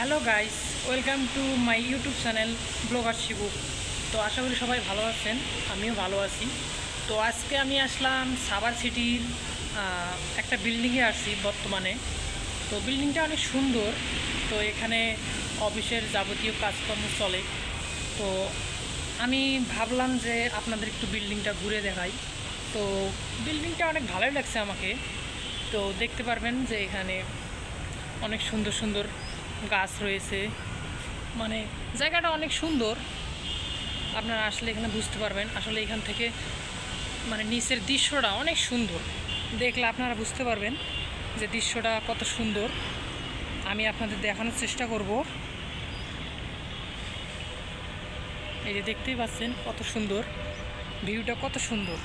Hello guys, welcome to my YouTube channel blogger Shibu. তো আশা করি সবাই ভালো আছেন, আমিও ভালো আছি। তো আজকে আমি আসলাম সাভার সিটির একটা বিল্ডিংয়ে আসছি বর্তমানে। তো বিল্ডিংটা অনেক সুন্দর। তো এখানে অফিসের যাবতীয় কাজকর্ম চলে। তো আমি ভাবলাম যে আপনাদের একটু বিল্ডিংটা ঘুরে দেখাই। তো বিল্ডিংটা অনেক ভালোই লাগছে আমাকে। তো দেখতে পারবেন যে এখানে অনেক সুন্দর সুন্দর গাছ রয়েছে, মানে জায়গাটা অনেক সুন্দর। আপনারা আসলে এখানে বুঝতে পারবেন আসলে এখান থেকে মানে নিচের দৃশ্যটা অনেক সুন্দর। দেখলে আপনারা বুঝতে পারবেন যে দৃশ্যটা কত সুন্দর। আমি আপনাদের দেখানোর চেষ্টা করব। এই যে দেখতেই পাচ্ছেন কত সুন্দর ভিউটা, কত সুন্দর।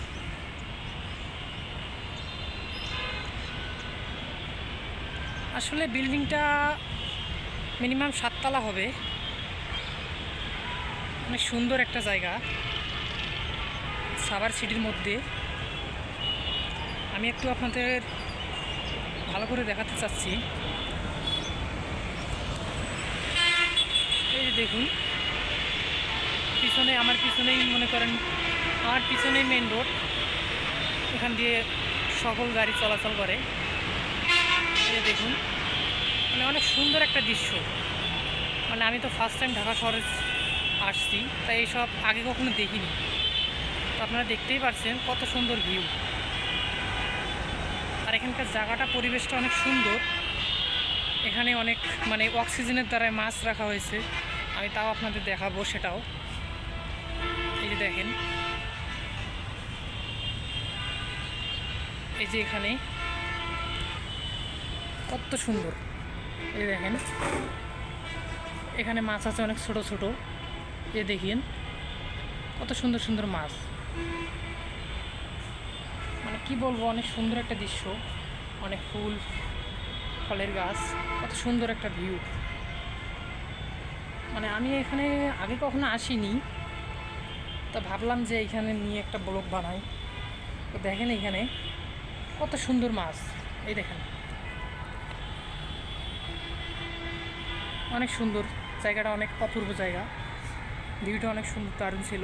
আসলে বিল্ডিংটা মিনিমাম 7 তলা হবে। অনেক সুন্দর একটা জায়গা সাভার সিটির মধ্যে। আমি একটু আপনাদের ভালো করে দেখাতে চাচ্ছি। এই যে দেখুন পিছনে, আমার পিছনেই মনে করেন, আমার পিছনেই মেন রোড। এখান দিয়ে সকল গাড়ি চলাচল করে। এই যে দেখুন, মানে অনেক সুন্দর একটা দৃশ্য। মানে আমি তো ফার্স্ট টাইম ঢাকা শহরে আসছি, তাই এইসব আগে কখনো দেখিনি। তো আপনারা দেখতেই পাচ্ছেন কত সুন্দর ভিউ। আর এখানকার জায়গাটা, পরিবেশটা অনেক সুন্দর। এখানে অনেক মানে অক্সিজেনের দ্বারাই মাছ রাখা হয়েছে। আমি তাও আপনাদের দেখাবো সেটাও। এই যে দেখেন, এই যে এখানে কত সুন্দর। এই দেখেন এখানে মাছ আছে অনেক ছোট ছোট। এই দেখেন কত সুন্দর সুন্দর মাছ। মানে কি বলবো, অনেক সুন্দর একটা দৃশ্য। অনেক ফুল ফলের গাছ, কত সুন্দর একটা ভিউ। মানে আমি এখানে আগে কখনো আসিনি, তো ভাবলাম যে এখানে নিয়ে একটা ব্লগ বানাই। তো দেখেন এখানে কত সুন্দর মাছ। এই দেখেন অনেক সুন্দর জায়গাটা, অনেক অপূর্ব জায়গা। ভিউটা অনেক সুন্দর, দারুণ ছিল।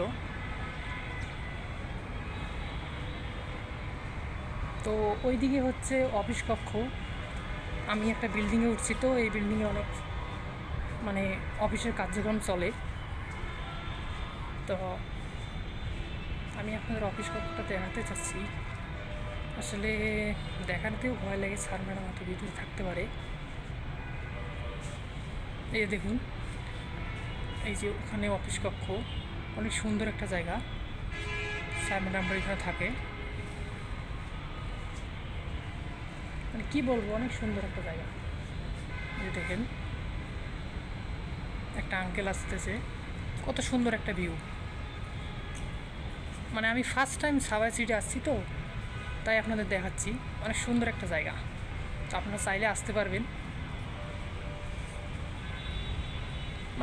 তো ওইদিকে হচ্ছে অফিস কক্ষ। আমি একটা বিল্ডিংয়ে উঠছি, তো এই বিল্ডিংয়ে অনেক মানে অফিসের কার্যক্রম চলে। তো আমি আপনাদের অফিস কক্ষটা দেখাতে চাচ্ছি। আসলে দেখাতেও ভয় লাগে, স্যার ম্যাডাম হয়তো ভিতরে থাকতে পারে। এই দেখুন, এই যে ওখানে অফিস কক্ষ, অনেক সুন্দর একটা জায়গা। স্যার ম্যাডামরা এখানে থাকে। মানে কী বলবো, অনেক সুন্দর একটা জায়গা। এই দেখেন একটা আঙ্কেল আসতেছে, কত সুন্দর একটা ভিউ। মানে আমি ফার্স্ট টাইম সাভার সিটি আসছি, তো তাই আপনাদের দেখাচ্ছি। অনেক সুন্দর একটা জায়গা, তো আপনারা চাইলে আসতে পারবেন।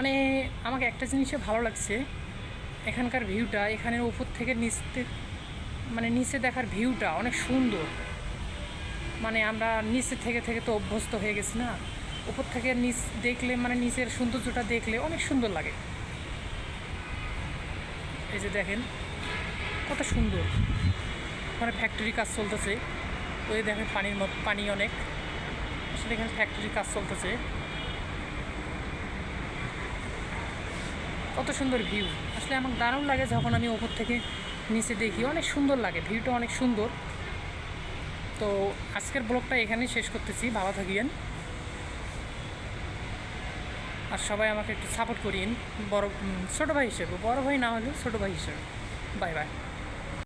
মানে আমাকে একটা জিনিসে ভালো লাগছে, এখানকার ভিউটা। এখানের উপর থেকে মানে নিচে দেখার ভিউটা অনেক সুন্দর। মানে আমরা নিচে থেকে থেকে তো অভ্যস্ত হয়ে গেছি না, উপর থেকে নিচ দেখলে মানে নিচের সৌন্দর্যটা দেখলে অনেক সুন্দর লাগে। এই যে দেখেন কত সুন্দর। ওখানে ফ্যাক্টরি কাজ চলতেছে। ওই দেখেন পানি অনেক। আসলে এখানে ফ্যাক্টরির কাজ চলতেছে। কত সুন্দর ভিউ। আসলে আমার দারুণ লাগে যখন আমি ওপর থেকে নিচে দেখি, অনেক সুন্দর লাগে, ভিউটা অনেক সুন্দর। তো আজকের ব্লগটা এখানেই শেষ করতেছি। ভালো থাকিয়েন, আর সবাই আমাকে একটু সাপোর্ট করিয়েন, ছোটো ভাই হিসেবে, বড় ভাই না হলেও ছোটো ভাই হিসেবে। Bye bye.